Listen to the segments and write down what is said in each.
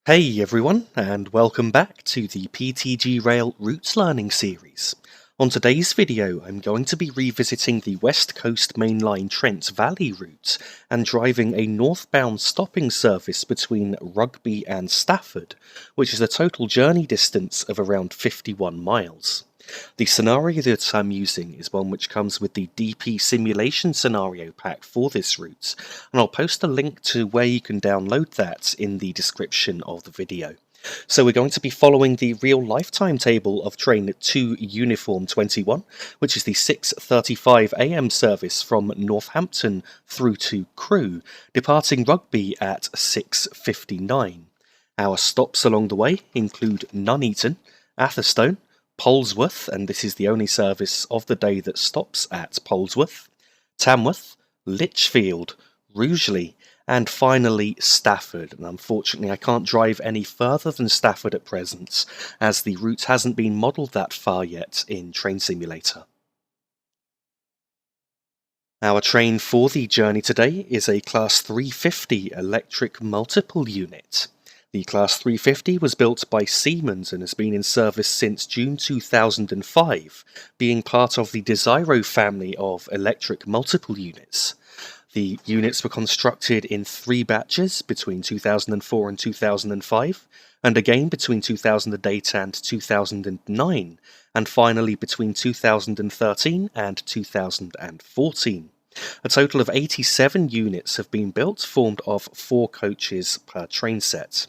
Hey everyone, and welcome back to the PTG Rail Routes Learning series. On today's video, I'm going to be revisiting the West Coast Mainline Trent Valley route and driving a northbound stopping service between Rugby and Stafford, which is a total journey distance of around 51 miles. The scenario that I'm using is one which comes with the DP simulation scenario pack for this route, and I'll post a link to where you can download that in the description of the video. So we're going to be following the real life timetable of train 2 Uniform 21, which is the 6:35 AM service from Northampton through to Crewe, departing Rugby at 6:59. Our stops along the way include Nuneaton, Atherstone, Polesworth, and this is the only service of the day that stops at Polesworth, Tamworth, Lichfield, Rugeley, and finally Stafford. And unfortunately I can't drive any further than Stafford at present, as the route hasn't been modelled that far yet in Train Simulator. Our train for the journey today is a Class 350 electric multiple unit. The Class 350 was built by Siemens and has been in service since June 2005, being part of the Desiro family of electric multiple units. The units were constructed in 3 batches between 2004 and 2005, and again between 2008 and 2009, and finally between 2013 and 2014. A total of 87 units have been built, formed of 4 coaches per train set.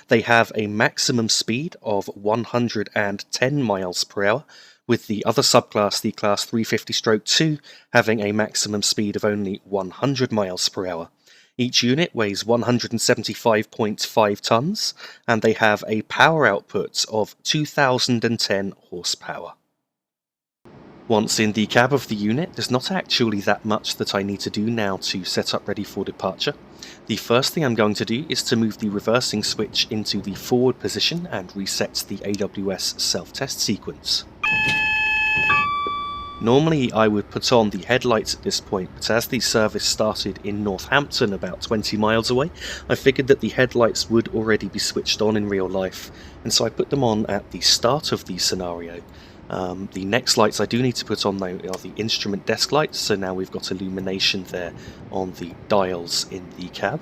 They have a maximum speed of 110 miles per hour, with the other subclass, the Class 350/2, having a maximum speed of only 100 miles per hour. Each unit weighs 175.5 tonnes, and they have a power output of 2010 horsepower. Once in the cab of the unit, there's not actually that much that I need to do now to set up ready for departure. The first thing I'm going to do is to move the reversing switch into the forward position and reset the AWS self-test sequence. Normally I would put on the headlights at this point, but as the service started in Northampton about 20 miles away, I figured that the headlights would already be switched on in real life, and so I put them on at the start of the scenario. The next lights I do need to put on though are the instrument desk lights, so now we've got illumination there on the dials in the cab.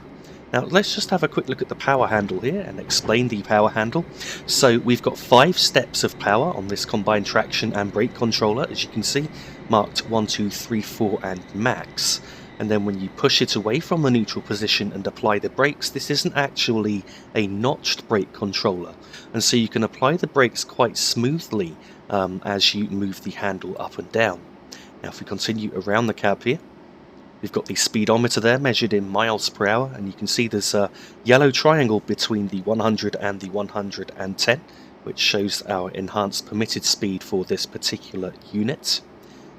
Now let's just have a quick look at the power handle here and explain the power handle. So we've got 5 steps of power on this combined traction and brake controller, as you can see, marked 1, 2, 3, 4 and max. And then when you push it away from the neutral position and apply the brakes, this isn't actually a notched brake controller, and so you can apply the brakes quite smoothly as you move the handle up and down. Now if we continue around the cab here, we've got the speedometer there measured in miles per hour, and you can see there's a yellow triangle between the 100 and the 110, which shows our enhanced permitted speed for this particular unit.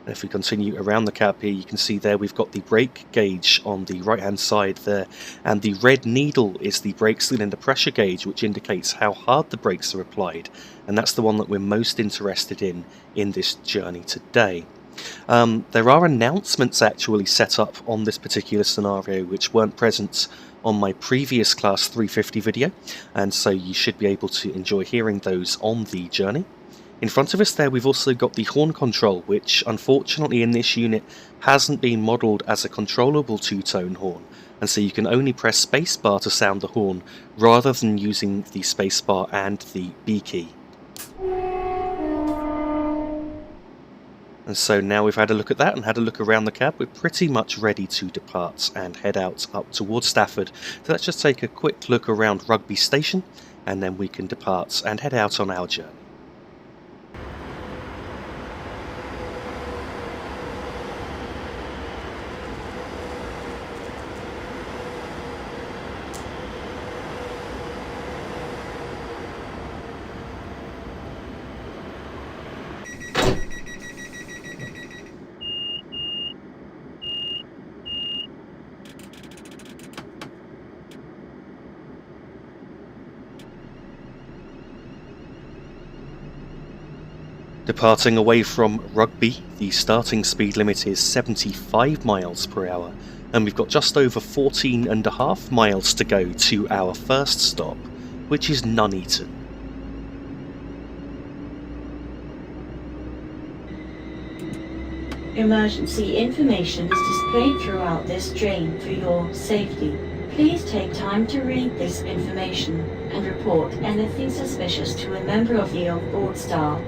And if we continue around the cab here, you can see there we've got the brake gauge on the right hand side there, and the red needle is the brake cylinder pressure gauge, which indicates how hard the brakes are applied, and that's the one that we're most interested in this journey today. There are announcements actually set up on this particular scenario which weren't present on my previous Class 350 video, and so you should be able to enjoy hearing those on the journey. In front of us there we've also got the horn control, which unfortunately in this unit hasn't been modelled as a controllable 2-tone horn, and so you can only press spacebar to sound the horn rather than using the spacebar and the B key. And so now we've had a look at that and had a look around the cab, we're pretty much ready to depart and head out up towards Stafford. So let's just take a quick look around Rugby Station, and then we can depart and head out on our journey. Departing away from Rugby, the starting speed limit is 75 miles per hour, and we've got just over 14.5 miles to go to our first stop, which is Nuneaton. Emergency information is displayed throughout this train for your safety. Please take time to read this information and report anything suspicious to a member of the onboard staff.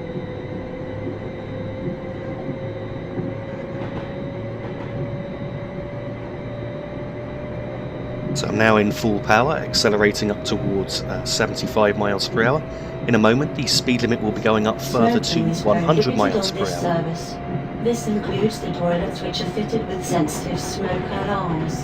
So I'm now in full power, accelerating up towards 75 miles per hour. In a moment, the speed limit will be going up further to 100 miles per hour. Service. This includes the toilets which are fitted with sensitive smoke alarms.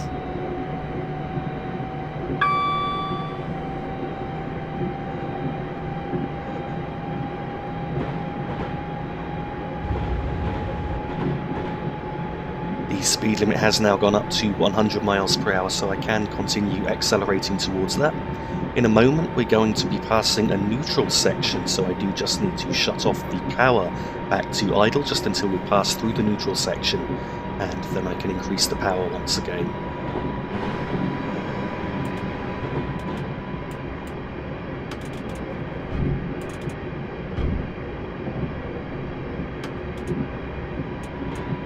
The speed limit has now gone up to 100 miles per hour, so I can continue accelerating towards that. In a moment, we're going to be passing a neutral section, so I do just need to shut off the power back to idle just until we pass through the neutral section, and then I can increase the power once again.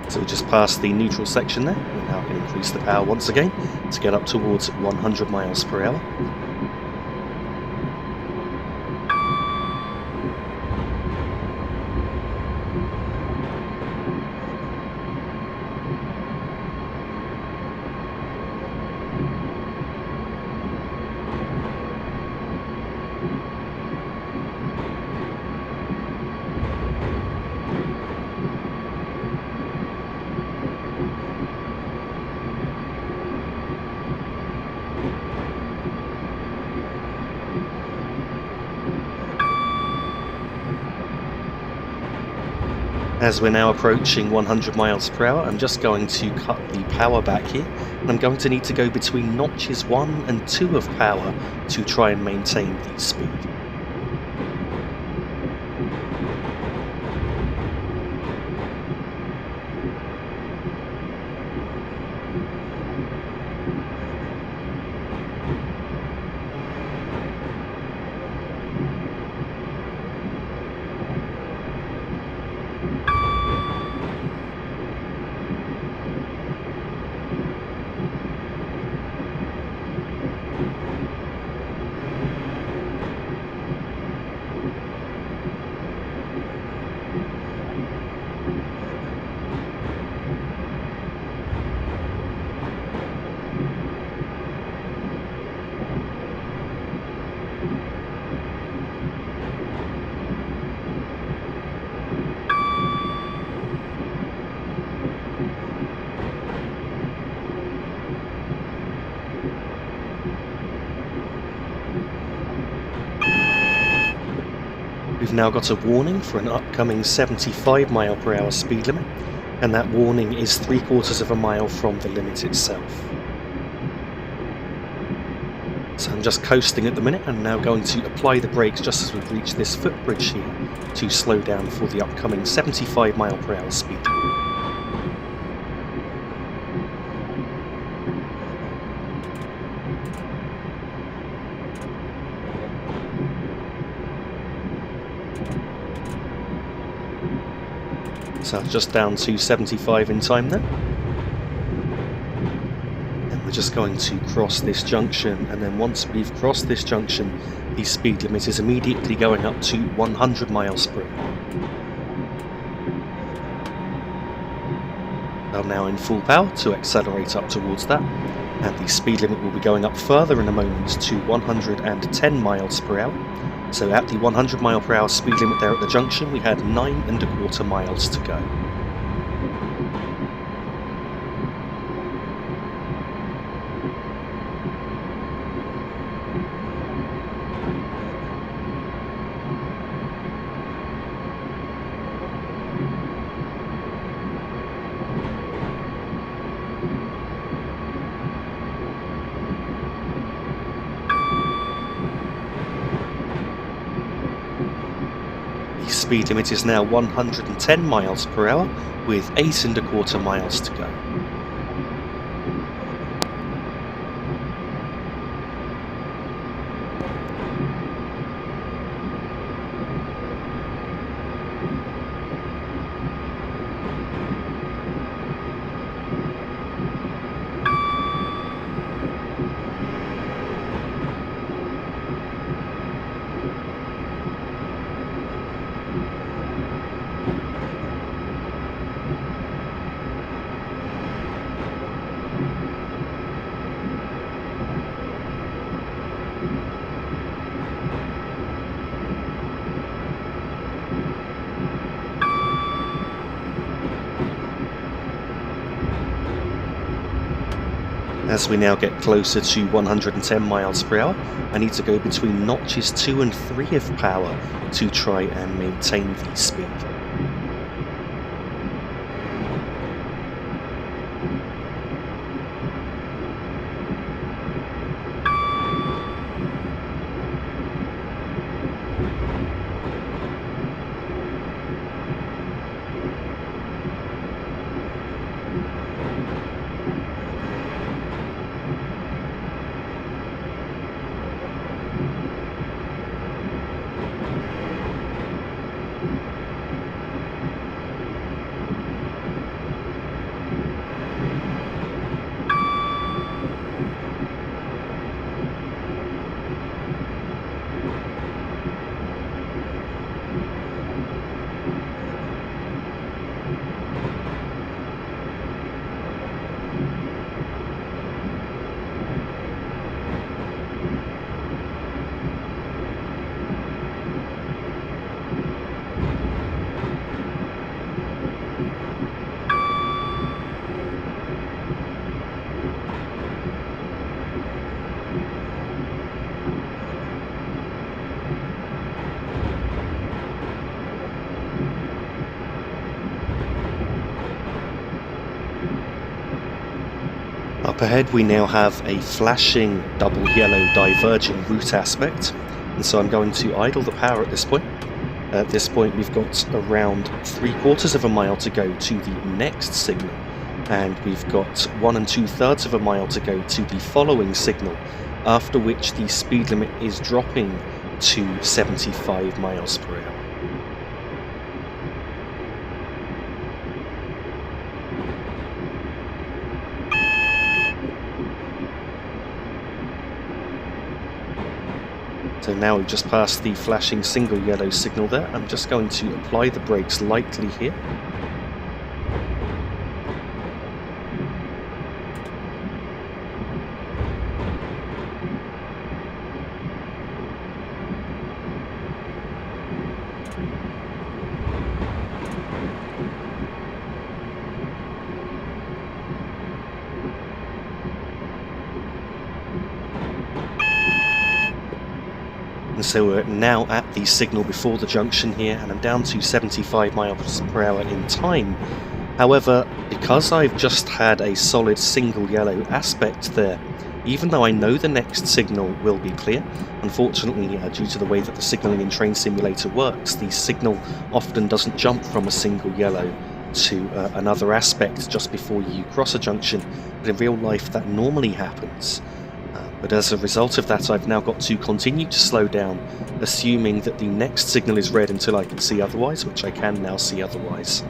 So we just passed the neutral section there, and now I can increase the power once again to get up towards 100 miles per hour. As we're now approaching 100 miles per hour, I'm just going to cut the power back here, and I'm going to need to go between notches 1 and 2 of power to try and maintain the speed. We've now got a warning for an upcoming 75 mile per hour speed limit, and that warning is 3/4 of a mile from the limit itself. So I'm just coasting at the minute, and now going to apply the brakes just as we've reached this footbridge here to slow down for the upcoming 75 mile per hour speed limit. So just down to 75 in time there. And we're just going to cross this junction, and then once we've crossed this junction, the speed limit is immediately going up to 100 miles per hour. I'm now in full power to accelerate up towards that, and the speed limit will be going up further in a moment to 110 miles per hour. So at the 100 mile per hour speed limit there at the junction, we had 9¼ miles to go. The speed limit is now 110 miles per hour with 8¼ miles to go. As we now get closer to 110 miles per hour, I need to go between notches 2 and 3 of power to try and maintain the speed. Up ahead we now have a flashing double yellow diverging route aspect, and so I'm going to idle the power at this point. At this point we've got around 3/4 of a mile to go to the next signal, and we've got 1 2/3 of a mile to go to the following signal, after which the speed limit is dropping to 75 miles per hour. So now we've just passed the flashing single yellow signal there. I'm just going to apply the brakes lightly here. So we're now at the signal before the junction here, and I'm down to 75 miles per hour in time. However, because I've just had a solid single yellow aspect there, even though I know the next signal will be clear, unfortunately due to the way that the signalling in Train Simulator works, the signal often doesn't jump from a single yellow to another aspect just before you cross a junction, but in real life that normally happens. But as a result of that, I've now got to continue to slow down, assuming that the next signal is red until I can see otherwise, which I can now see otherwise.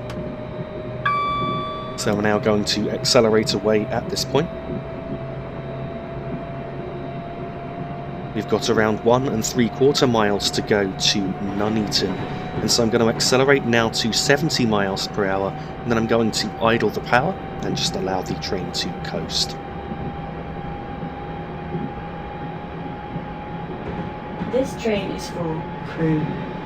So we're now going to accelerate away at this point. We've got around 1 3/4 miles to go to Nuneaton, and so I'm going to accelerate now to 70 miles per hour, and then I'm going to idle the power and just allow the train to coast. This train is for Crewe,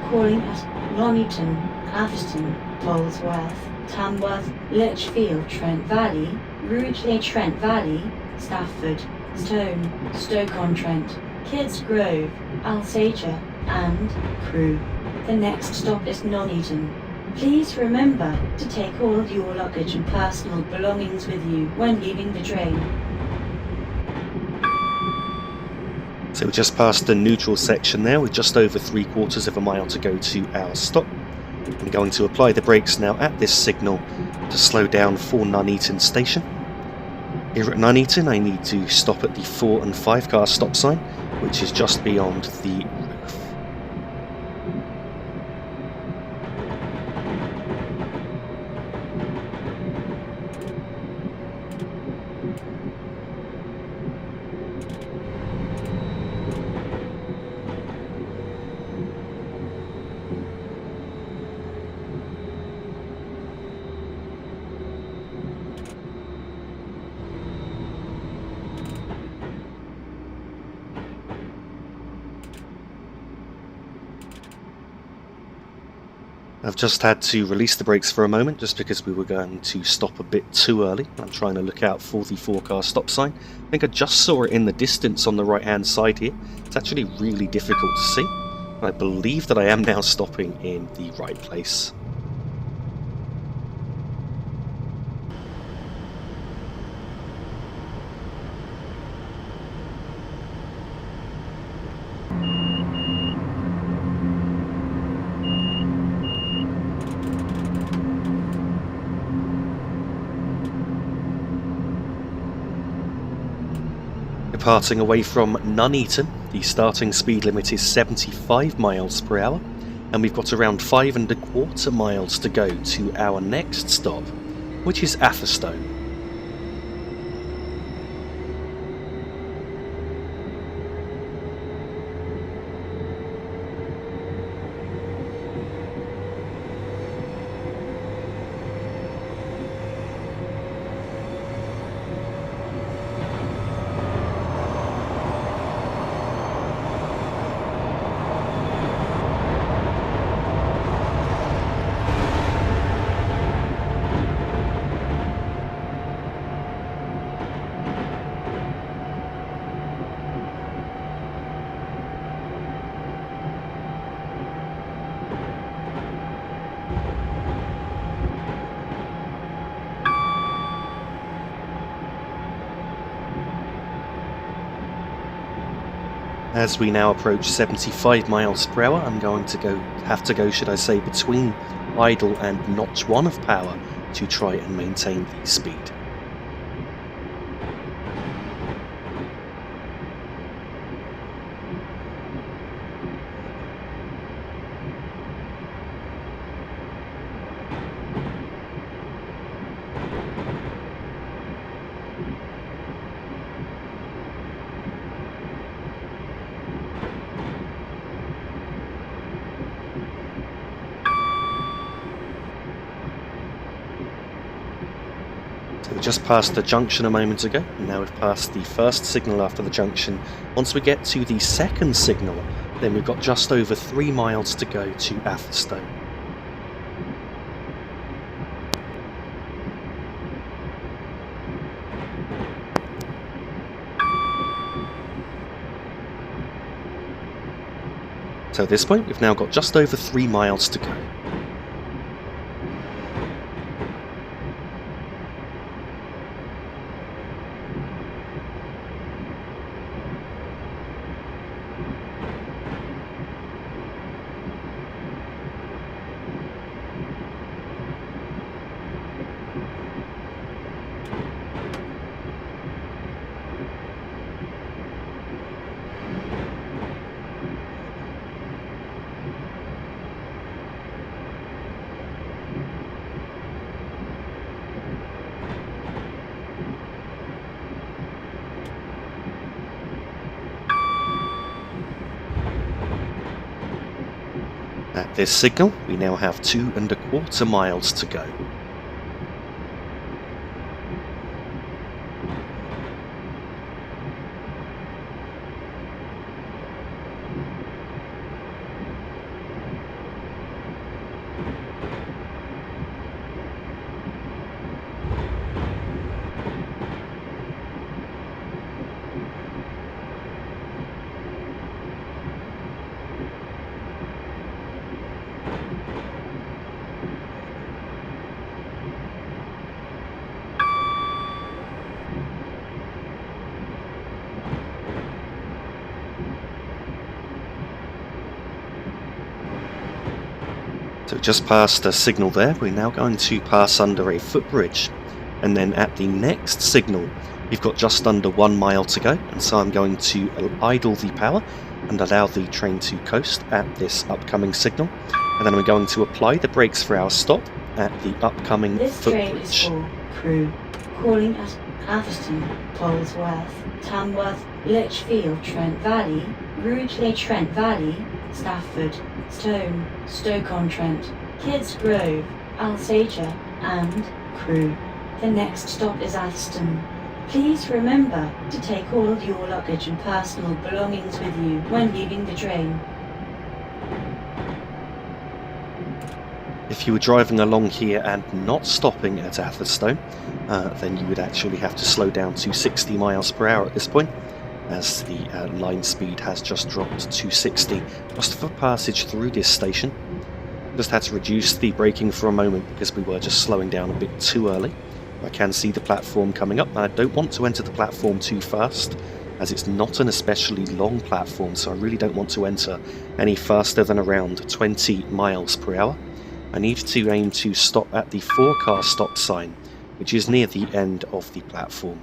calling at Nuneaton, Atherstone, Polesworth, Tamworth, Lichfield, Trent Valley, Rugeley, Trent Valley, Stafford, Stone, Stoke-on-Trent, Kids Grove, Alsager, and Crewe. The next stop is Nuneaton. Please remember to take all of your luggage and personal belongings with you when leaving the train. So we just passed the neutral section there with just over 3/4 of a mile to go to our stop. I'm going to apply the brakes now at this signal to slow down for Nuneaton station. Here at Nuneaton I need to stop at the 4 and 5 car stop sign, which is just beyond the roof. I've just had to release the brakes for a moment just because we were going to stop a bit too early. I'm trying to look out for the four-car stop sign. I think I just saw it in the distance on the right-hand side here. It's actually really difficult to see. I believe that I am now stopping in the right place. Departing away from Nuneaton, the starting speed limit is 75 miles per hour, and we've got around 5¼ miles to go to our next stop, which is Atherstone. As we now approach 75 miles per hour, I'm going to have to go, should I say, between idle and notch 1 of power to try and maintain the speed. We just passed the junction a moment ago, and now we've passed the first signal after the junction. Once we get to the second signal, then we've got just over 3 miles to go to Atherstone. So at this point, we've now got just over 3 miles to go. At this signal, we now have 2¼ miles to go. So just past a signal there, we're now going to pass under a footbridge, and then at the next signal we've got just under 1 mile to go, and so I'm going to idle the power and allow the train to coast at this upcoming signal, and then I'm going to apply the brakes for our stop at the upcoming This train is footbridge. for Crewe, calling at Atherstone, Polesworth, Tamworth, Lichfield, Trent Valley, Rugeley, Trent Valley, Stafford, Stone, Stoke-on-Trent, Kids Grove, Alsager, and Crewe. The next stop is Atherstone. Please remember to take all of your luggage and personal belongings with you when leaving the train. If you were driving along here and not stopping at Atherstone, then you would actually have to slow down to 60 miles per hour at this point, as the line speed has just dropped to 60 just for passage through this station. Just had to reduce the braking for a moment because we were just slowing down a bit too early. I can see the platform coming up. I don't want to enter the platform too fast, as it's not an especially long platform, so I really don't want to enter any faster than around 20 miles per hour. I need to aim to stop at the 4-car stop sign, which is near the end of the platform.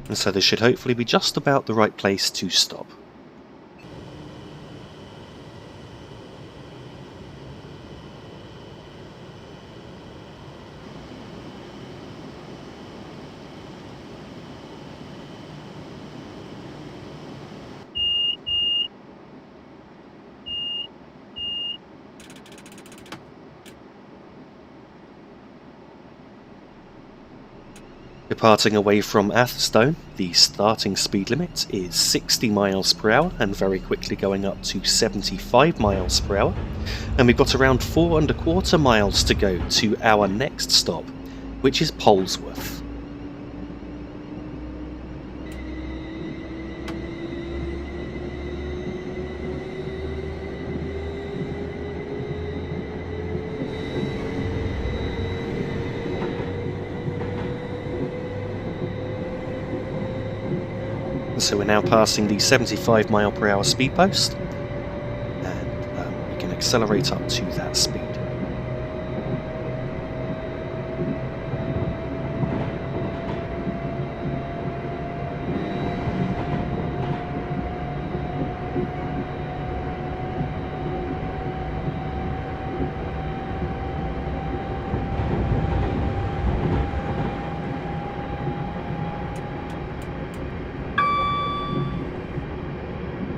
And so this should hopefully be just about the right place to stop. Departing away from Atherstone, the starting speed limit is 60 miles per hour and very quickly going up to 75 miles per hour. And we've got around 4¼ miles to go to our next stop, which is Polesworth. So we're now passing the 75 mile per hour speed post, and we can accelerate up to that speed.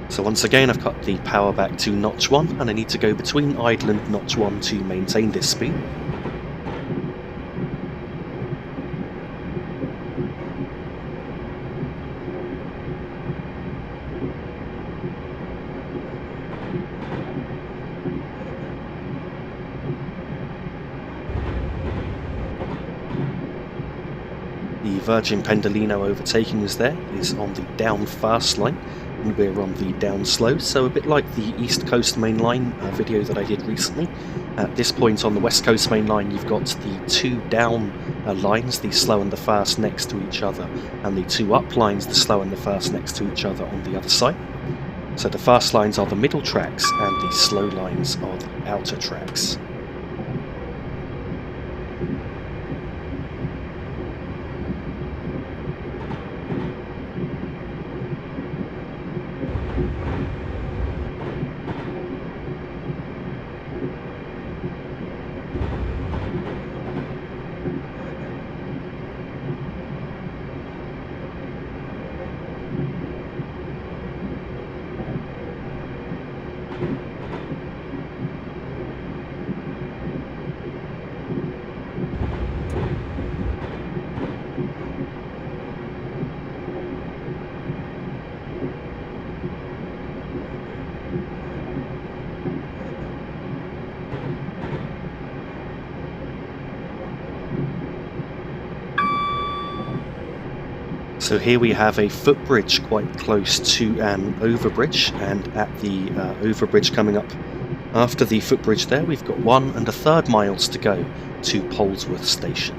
So once again I've cut the power back to notch 1, and I need to go between idle and notch 1 to maintain this speed. The Virgin Pendolino overtaking us there is on the down fast line, and we're on the down slow, so a bit like the East Coast Main Line video that I did recently. At this point on the West Coast Main Line you've got the 2 down lines, the slow and the fast, next to each other, and the 2 up lines, the slow and the fast, next to each other on the other side. So the fast lines are the middle tracks and the slow lines are the outer tracks. So here we have a footbridge quite close to an overbridge, and at the overbridge coming up after the footbridge there, we've got 1 1/3 miles to go to Polesworth Station.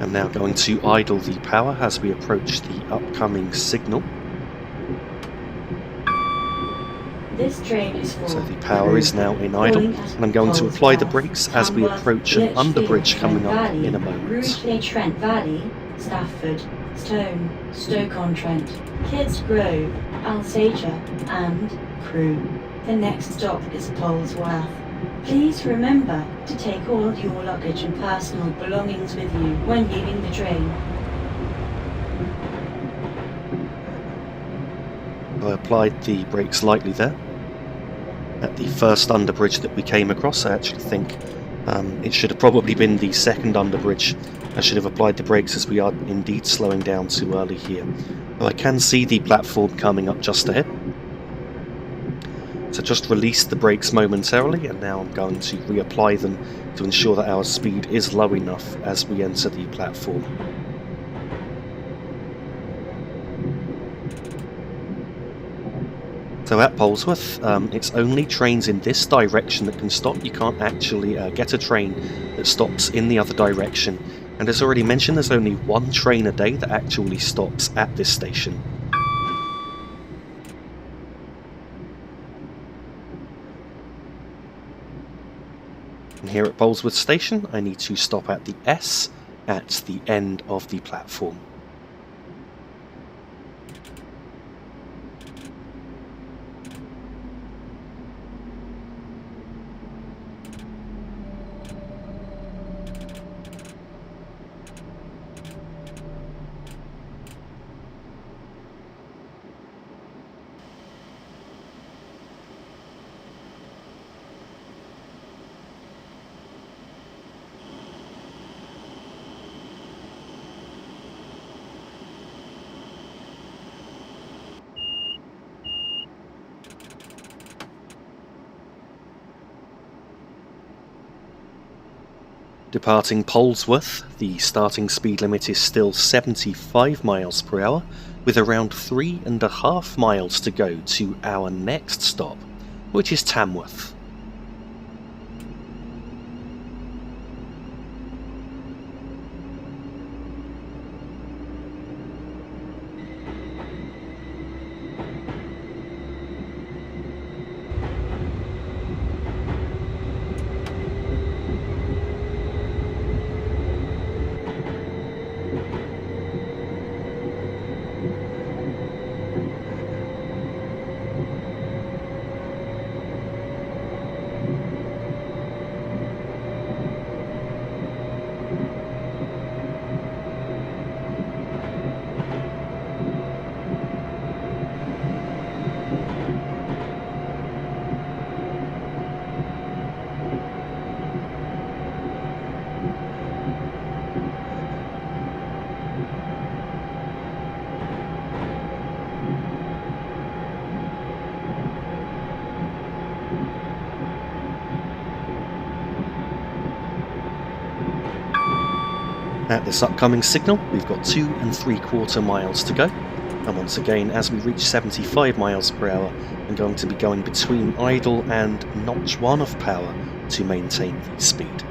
I'm now going to idle the power as we approach the upcoming signal. This train is for So the power is now in idle, and I'm going to apply the brakes as we approach an underbridge coming up in a moment. Rugeley, Trent Valley, Stafford, Stone, Stoke-on-Trent, Kids Grove, Alsager, and Crewe. The next stop is Polesworth. Please remember to take all your luggage and personal belongings with you when leaving the train. I applied the brakes lightly there. At the first underbridge that we came across, I actually think it should have probably been the second underbridge. I should have applied the brakes, as we are indeed slowing down too early here. Though I can see the platform coming up just ahead. So just released the brakes momentarily, and now I'm going to reapply them to ensure that our speed is low enough as we enter the platform. So at Polesworth, it's only trains in this direction that can stop. You can't actually get a train that stops in the other direction. And as already mentioned, there's only one train a day that actually stops at this station. And here at Polesworth Station, I need to stop at the S at the end of the platform. Departing Polesworth, the starting speed limit is still 75 miles per hour, with around 3.5 miles to go to our next stop, which is Tamworth. At this upcoming signal, we've got 2 3/4 miles to go, and once again, as we reach 75 miles per hour, I'm going to be going between idle and notch 1 of power to maintain the speed.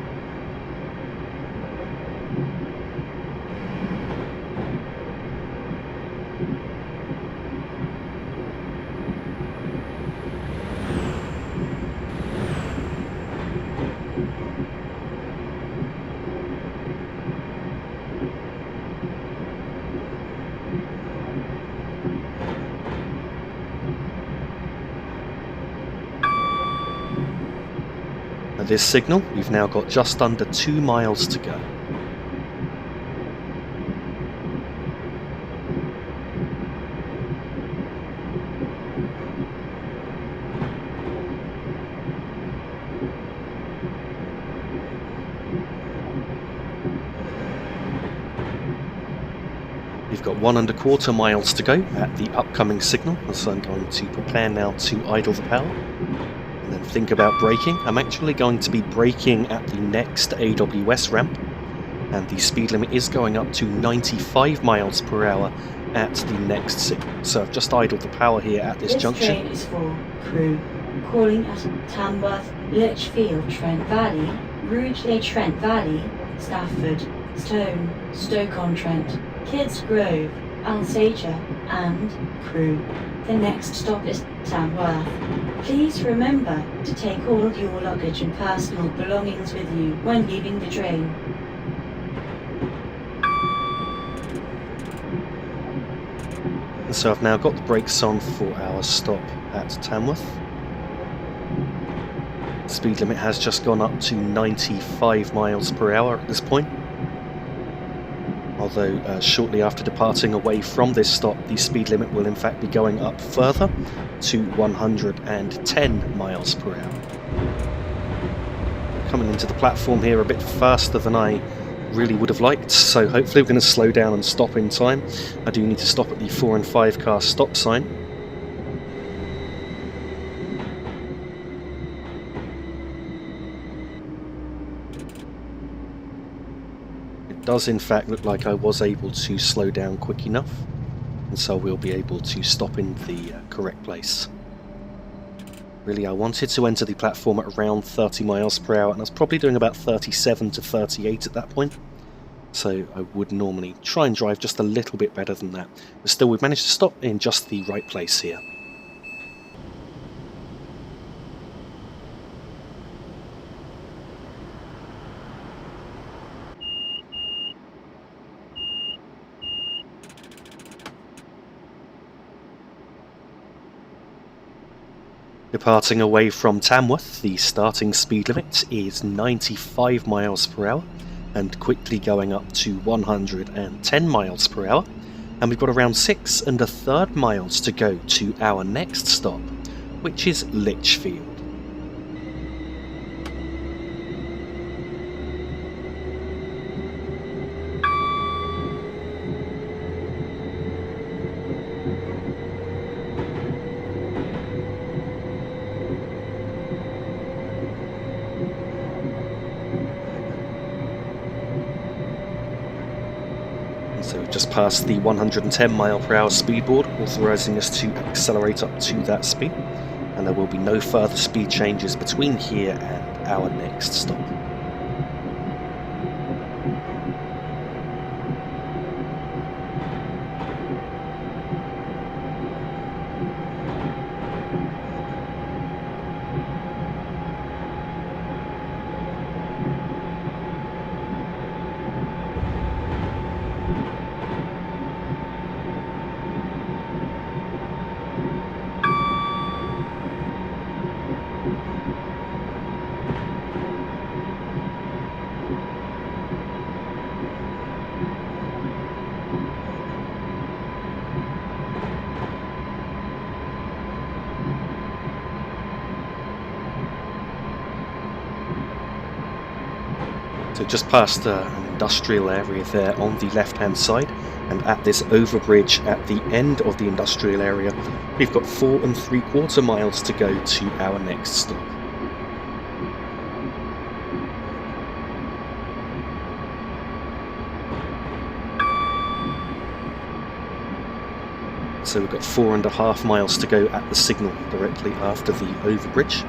At this signal, we've now got just under 2 miles to go. We've got 1 1/4 miles to go at the upcoming signal, so I'm going to prepare now to idle the power. And then think about braking. I'm actually going to be braking at the next AWS ramp, and the speed limit is going up to 95 miles per hour at the next signal. So I've just idled the power here at this junction. This train is for Crewe, calling at Tamworth, Lichfield, Trent Valley, Rugeley, Trent Valley, Stafford, Stone, Stoke-on-Trent, Kids Grove, Alsager, and Crewe. The next stop is Tamworth. Please remember to take all your luggage and personal belongings with you when leaving the train. And so I've now got the brakes on for our stop at Tamworth. Speed limit has just gone up to 95 miles per hour at this point. Although shortly after departing away from this stop, the speed limit will in fact be going up further to 110 miles per hour. Coming into the platform here a bit faster than I really would have liked, so hopefully we're going to slow down and stop in time. I do need to stop at the 4 and 5 car stop sign. It does in fact look like I was able to slow down quick enough, and so we'll be able to stop in the correct place. Really, I wanted to enter the platform at around 30 miles per hour, and I was probably doing about 37 to 38 at that point. So I would normally try and drive just a little bit better than that. But still, we've managed to stop in just the right place here. Departing away from Tamworth, the starting speed limit is 95 miles per hour and quickly going up to 110 miles per hour. And we've got around 6 1/3 miles to go to our next stop, which is Lichfield. So we've just passed the 110 mile per hour speed board, authorising us to accelerate up to that speed, and there will be no further speed changes between here and our next stop. So just past an industrial area there on the left hand side, and at this overbridge at the end of the industrial area, we've got 4 3/4 miles to go to our next stop. So we've got 4 1/2 miles to go at the signal directly after the overbridge.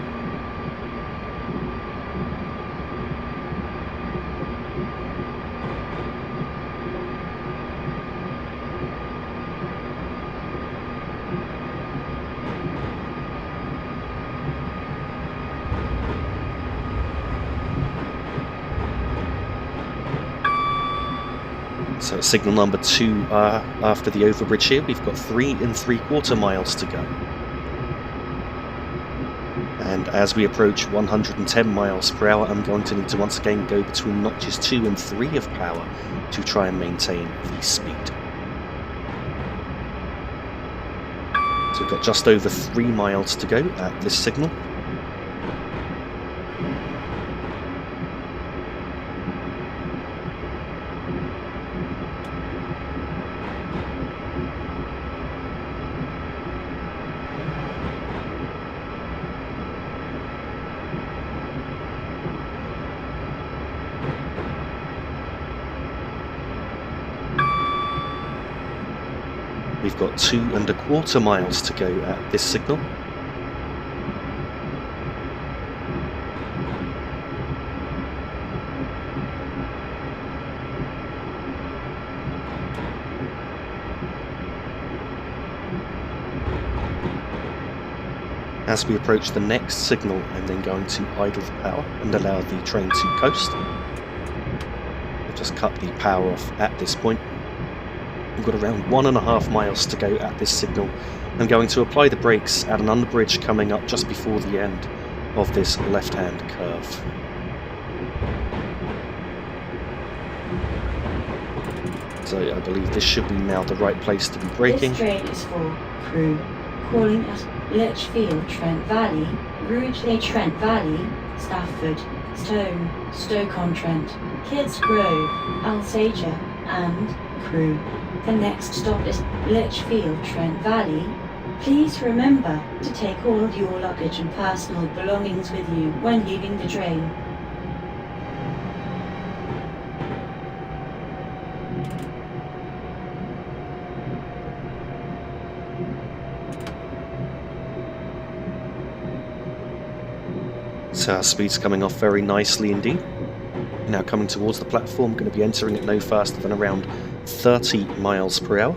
So at signal number 2 after the overbridge here, we've got 3 3/4 miles to go. And as we approach 110 miles per hour, I'm going to need to once again go between notches 2 and 3 of power to try and maintain the speed. So we've got just over 3 miles to go at this signal. We've got 2 1/4 miles to go at this signal. As we approach the next signal, I'm then going to idle the power and allow the train to coast. I'll just cut the power off at this point. We've got around 1.5 miles to go at this signal. I'm going to apply the brakes at an underbridge coming up just before the end of this left-hand curve. So I believe this should be now the right place to be braking. This train is for Crewe, calling at Lichfield, Trent Valley, Rugeley, Trent Valley, Stafford, Stone, Stoke-on-Trent, Kids Grove, Alsager, and Crewe. The next stop is Lichfield, Trent Valley. Please remember to take all your luggage and personal belongings with you when leaving the train. So our speed's coming off very nicely indeed. Now coming towards the platform, going to be entering it no faster than around 30 miles per hour.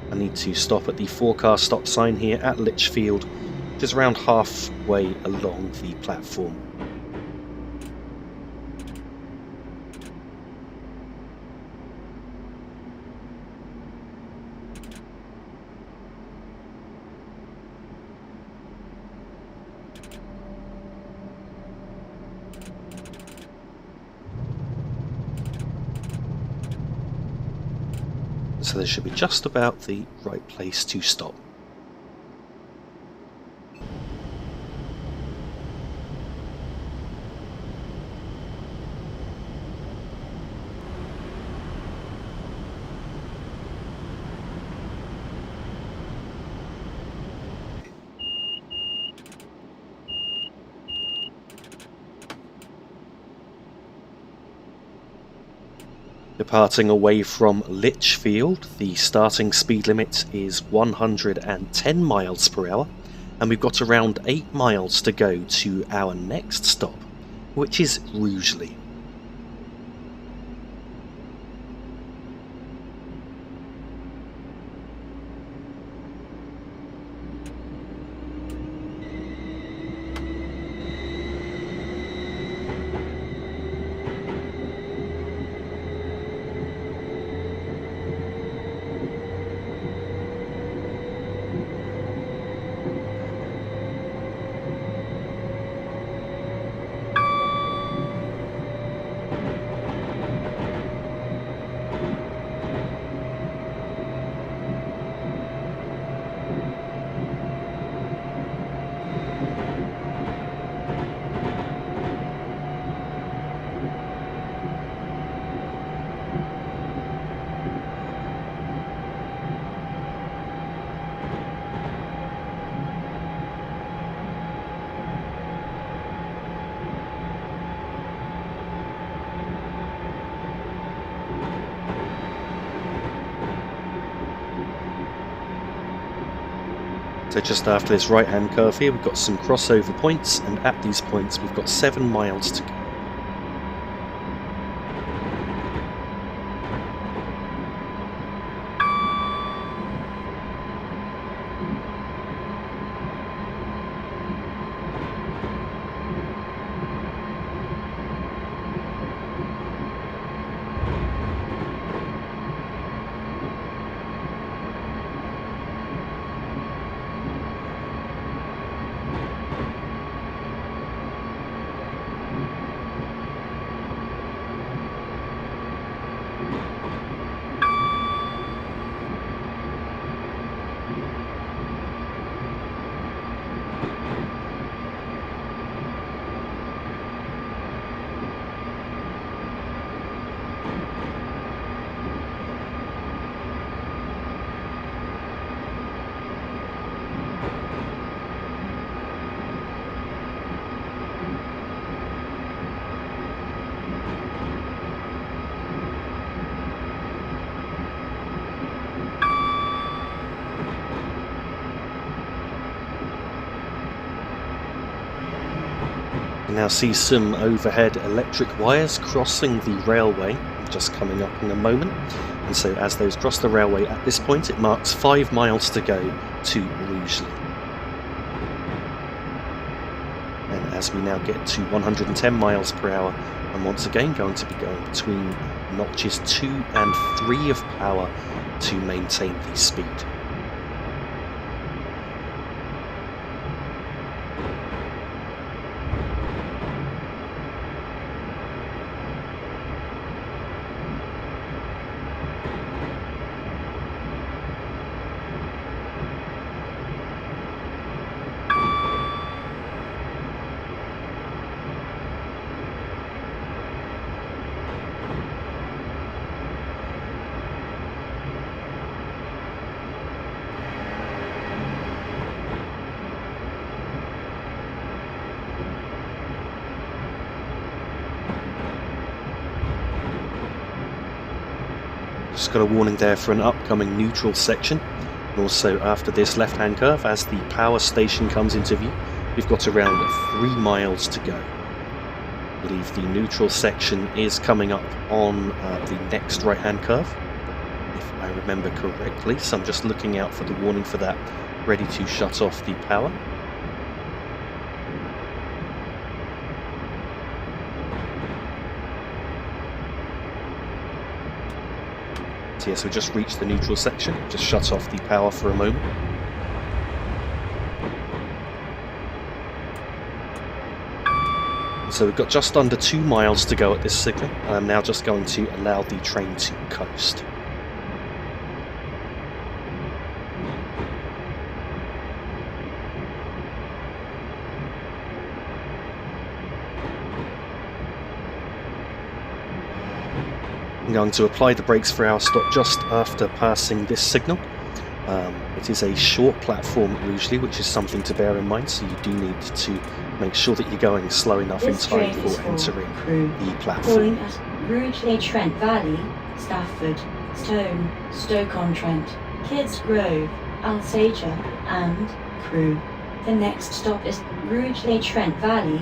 I need to stop at the 4-car stop sign here at Lichfield, which is around halfway along the platform. So this should be just about the right place to stop. Departing away from Lichfield, the starting speed limit is 110 miles per hour, and we've got around 8 miles to go to our next stop, which is Rugeley. So just after this right hand curve here, we've got some crossover points, and at these points we've got 7 miles to go. You now see some overhead electric wires crossing the railway, just coming up in a moment. And so as those cross the railway at this point, it marks 5 miles to go to Rugeley. And as we now get to 110 miles per hour, and once again going to be going between notches 2 and 3 of power to maintain the speed. Just got a warning there for an upcoming neutral section, and also after this left-hand curve as the power station comes into view. We've got around 3 miles to go. I believe the neutral section is coming up on the next right-hand curve, if I remember correctly, so I'm just looking out for the warning for that, ready to shut off the power. So yes, we just reached the neutral section, just shut off the power for a moment. So we've got just under 2 miles to go at this signal, and I'm now just going to allow the train to coast. I'm going to apply the brakes for our stop just after passing this signal. It is a short platform at Rugeley, which is something to bear in mind, so you do need to make sure that you're going slow enough in time for entering the platform. Calling at Rugeley, Trent Valley, Stafford, Stone, Stoke-on-Trent, Kids Grove, Alsager and Crewe. The next stop is Rugeley, Trent Valley.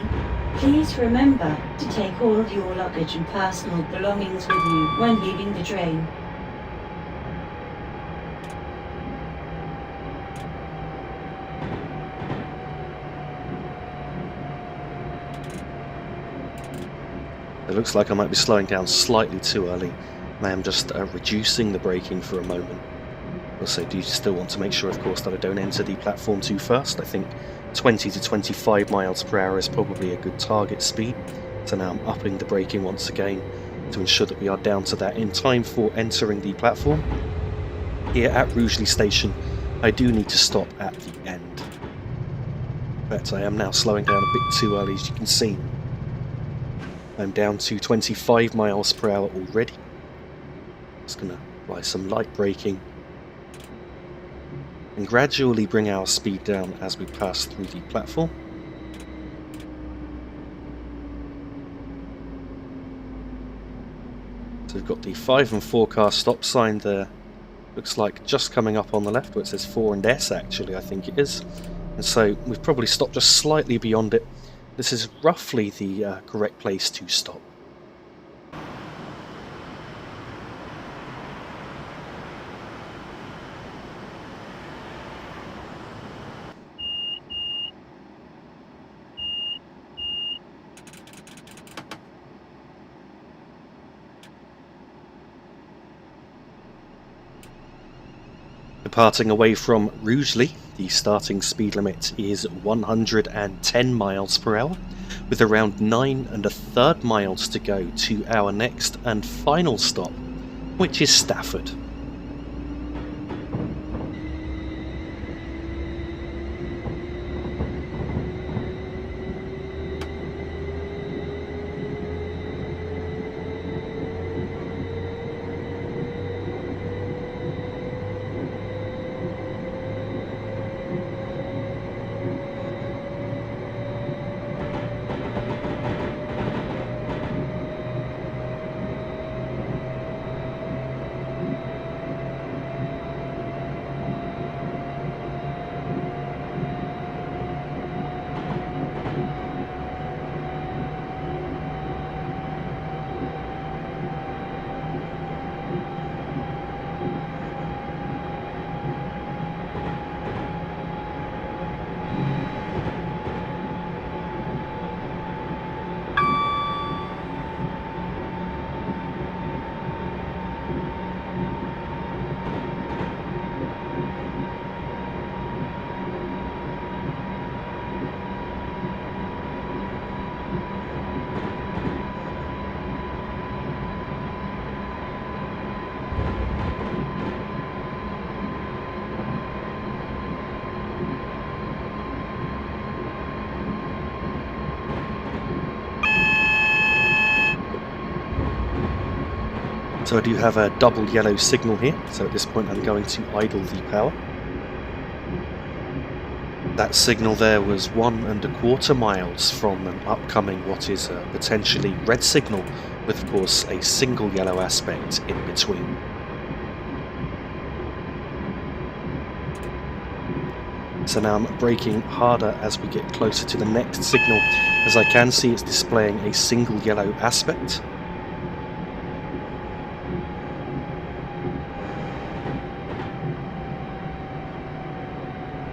Please remember to take all of your luggage and personal belongings with you when leaving the train. It looks like I might be slowing down slightly too early. I am just reducing the braking for a moment. Also, do still want to make sure, of course, that I don't enter the platform too fast. I think 20 to 25 miles per hour is probably a good target speed. So now I'm upping the braking once again to ensure that we are down to that in time for entering the platform. Here at Rugeley Station, I do need to stop at the end. In fact, I am now slowing down a bit too early, as you can see. I'm down to 25 miles per hour already. Just going to apply some light braking and gradually bring our speed down as we pass through the platform. So we've got the 5 and 4 car stop sign there. Looks like just coming up on the left where it says 4 and S actually, I think it is. And so we've probably stopped just slightly beyond it. This is roughly the correct place to stop. Departing away from Rugeley, the starting speed limit is 110 miles per hour, with around 9 1/3 miles to go to our next and final stop, which is Stafford. So I do have a double yellow signal here, so at this point I'm going to idle the power. That signal there was 1¼ miles from an upcoming what is a potentially red signal, with of course a single yellow aspect in between. So now I'm braking harder as we get closer to the next signal, as I can see it's displaying a single yellow aspect.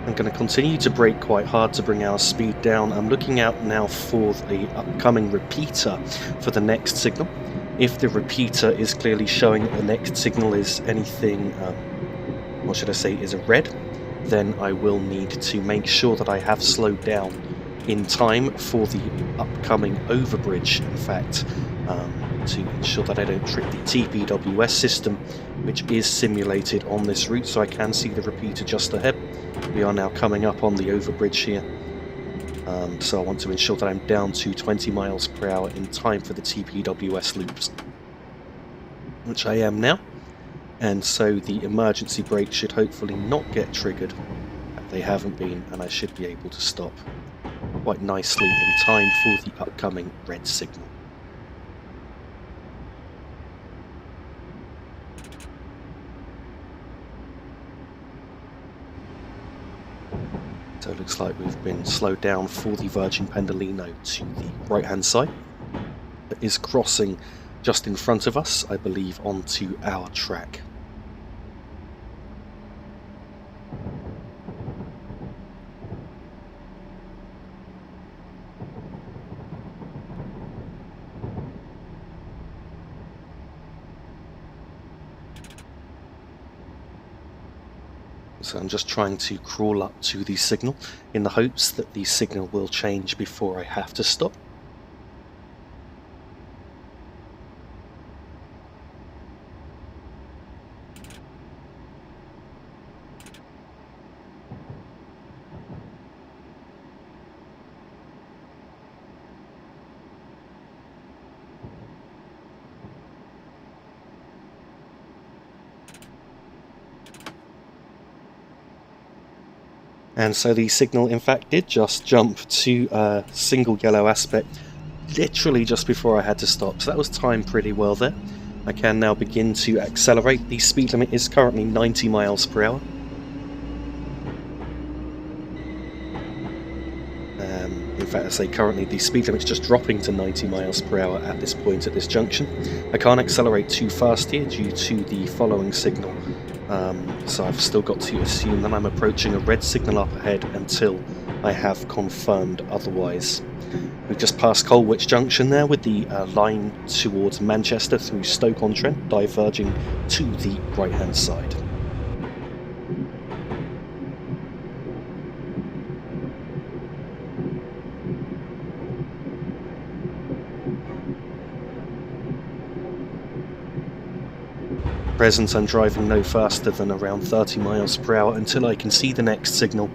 I'm going to continue to brake quite hard to bring our speed down. I'm looking out now for the upcoming repeater for the next signal. If the repeater is clearly showing that the next signal is anything, what should I say, is a red, then I will need to make sure that I have slowed down in time for the upcoming overbridge, in fact, to ensure that I don't trip the TPWS system, which is simulated on this route, so I can see the repeater just ahead. We are now coming up on the overbridge here, so I want to ensure that I'm down to 20 miles per hour in time for the TPWS loops, which I am now, and so the emergency brakes should hopefully not get triggered. They haven't been, and I should be able to stop quite nicely in time for the upcoming red signal. So it looks like we've been slowed down for the Virgin Pendolino to the right hand side. It is crossing just in front of us, I believe, onto our track. So I'm just trying to crawl up to the signal in the hopes that the signal will change before I have to stop. And so the signal in fact did just jump to a single yellow aspect literally just before I had to stop, so that was timed pretty well there. I can now begin to accelerate. The speed limit is currently 90 miles per hour. In fact, I say currently the speed limit's just dropping to 90 miles per hour at this point at this junction. I can't accelerate too fast here due to the following signal. So I've still got to assume that I'm approaching a red signal up ahead until I have confirmed otherwise. We've just passed Colwich Junction there with the line towards Manchester through Stoke-on-Trent diverging to the right hand side. Present, I'm driving no faster than around 30 miles per hour until I can see the next signal,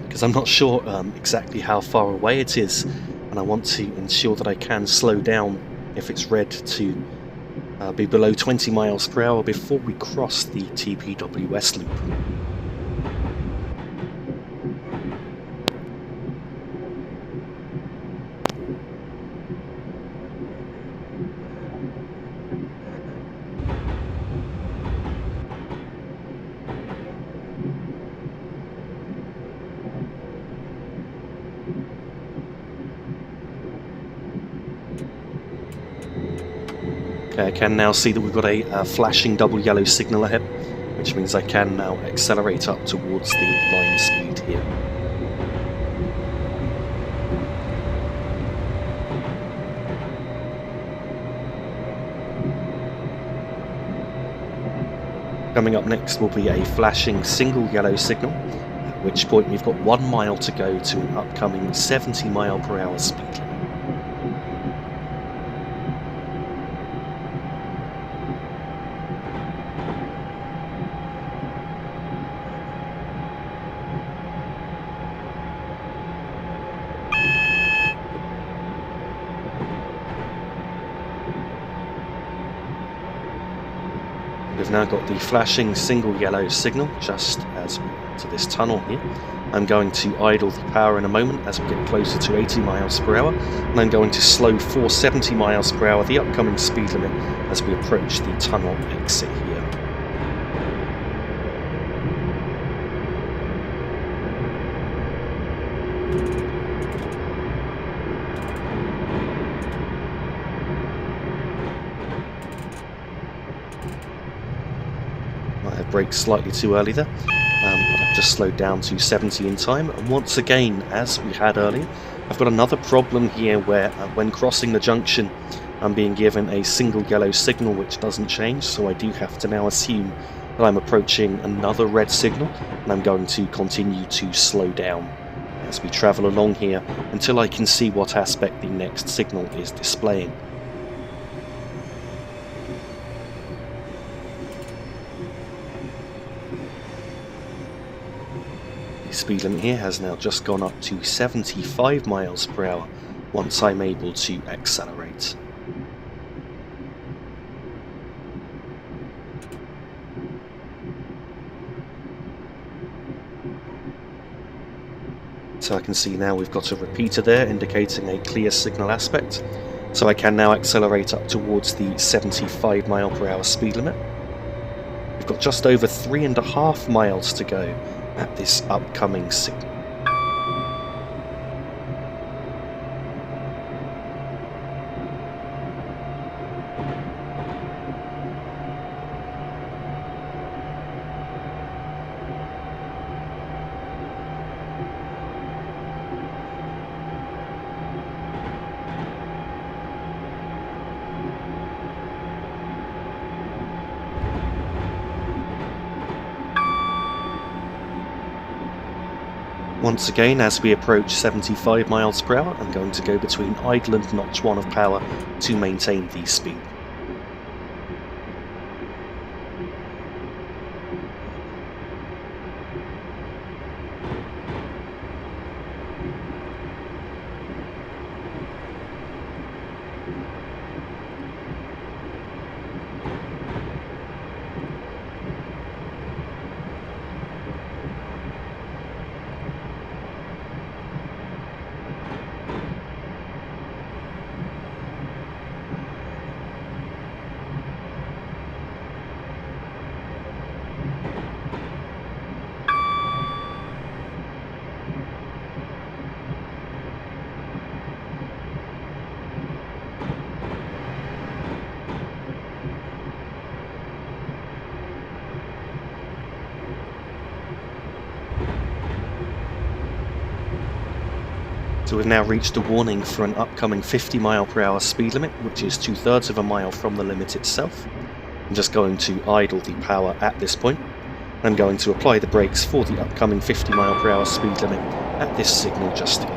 because I'm not sure exactly how far away it is, and I want to ensure that I can slow down if it's red to be below 20 miles per hour before we cross the TPWS loop. Okay, I can now see that we've got a flashing double yellow signal ahead, which means I can now accelerate up towards the line speed here. Coming up next will be a flashing single yellow signal, at which point we've got 1 mile to go to an upcoming 70 mile per hour speed limit. now got the flashing single yellow signal just as we enter this tunnel here. I'm going to idle the power in a moment as we get closer to 80 miles per hour, and I'm going to slow for 70 miles per hour, the upcoming speed limit, as we approach the tunnel exit here. I braked slightly too early there, but I've just slowed down to 70 in time, and once again, as we had earlier, I've got another problem here where when crossing the junction I'm being given a single yellow signal which doesn't change, so I do have to now assume that I'm approaching another red signal, and I'm going to continue to slow down as we travel along here until I can see what aspect the next signal is displaying. The speed limit here has now just gone up to 75 miles per hour once I'm able to accelerate. So I can see now we've got a repeater there indicating a clear signal aspect, so I can now accelerate up towards the 75 mile per hour speed limit. We've got just over 3.5 miles to go at this upcoming signal. Once again, as we approach 75 miles per hour, I'm going to go between idle and notch 1 of power to maintain the speed. So we've now reached a warning for an upcoming 50 mile per hour speed limit, which is 2/3 of a mile from the limit itself. I'm just going to idle the power at this point. I'm going to apply the brakes for the upcoming 50 mile per hour speed limit at this signal just here.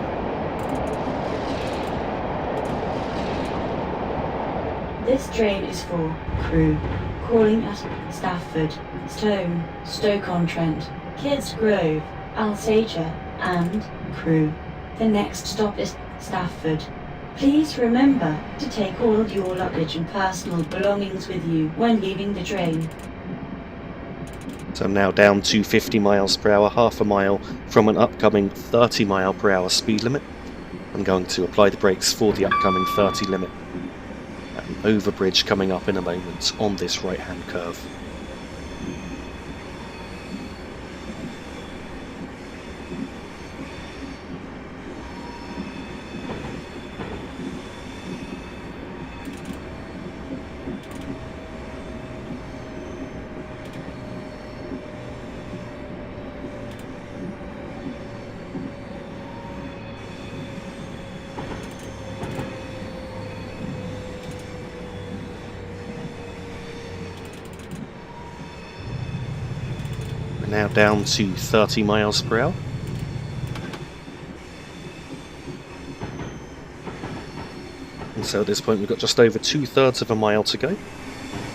This train is for Crewe, calling at Stafford, Stone, Stoke-on-Trent, Kids Grove, Alsager and Crewe. The next stop is Stafford. Please remember to take all of your luggage and personal belongings with you when leaving the train. So I'm now down to 50 miles per hour, half a mile from an upcoming 30 mile per hour speed limit. I'm going to apply the brakes for the upcoming 30 limit. An overbridge coming up in a moment on this right hand curve. Now down to 30 miles per hour. And so at this point we've got just over 2/3 of a mile to go.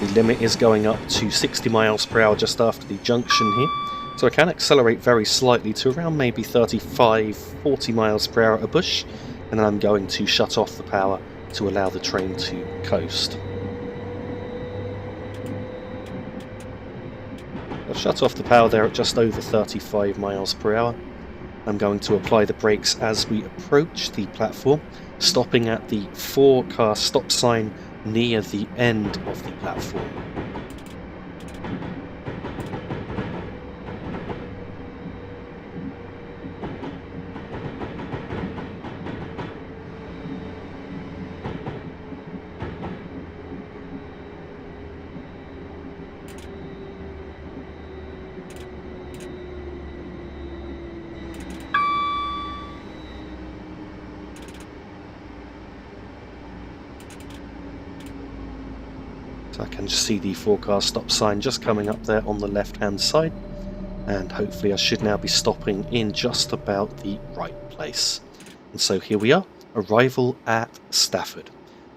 The limit is going up to 60 miles per hour just after the junction here. So I can accelerate very slightly to around maybe 35-40 miles per hour at a bush, and then I'm going to shut off the power to allow the train to coast. shut off the power there at just over 35 miles per hour. I'm going to apply the brakes as we approach the platform, stopping at the 4-car stop sign near the end of the platform. So I can just see the 4-car stop sign just coming up there on the left hand side, and hopefully I should now be stopping in just about the right place. And so here we are, arrival at Stafford.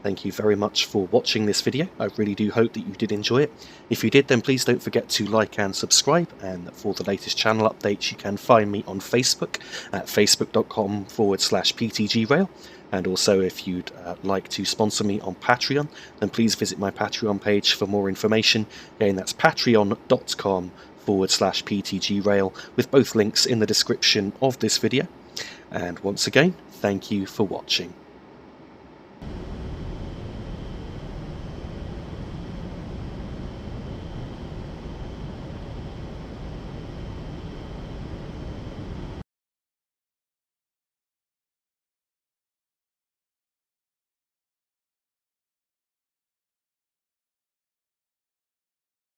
Thank you very much for watching this video. I really do hope that you did enjoy it. If you did, then please don't forget to like and subscribe, and for the latest channel updates you can find me on Facebook at facebook.com/PTGrail. And also, if you'd like to sponsor me on Patreon, then please visit my Patreon page for more information. Again, that's patreon.com/PTGrail, with both links in the description of this video. And once again, thank you for watching.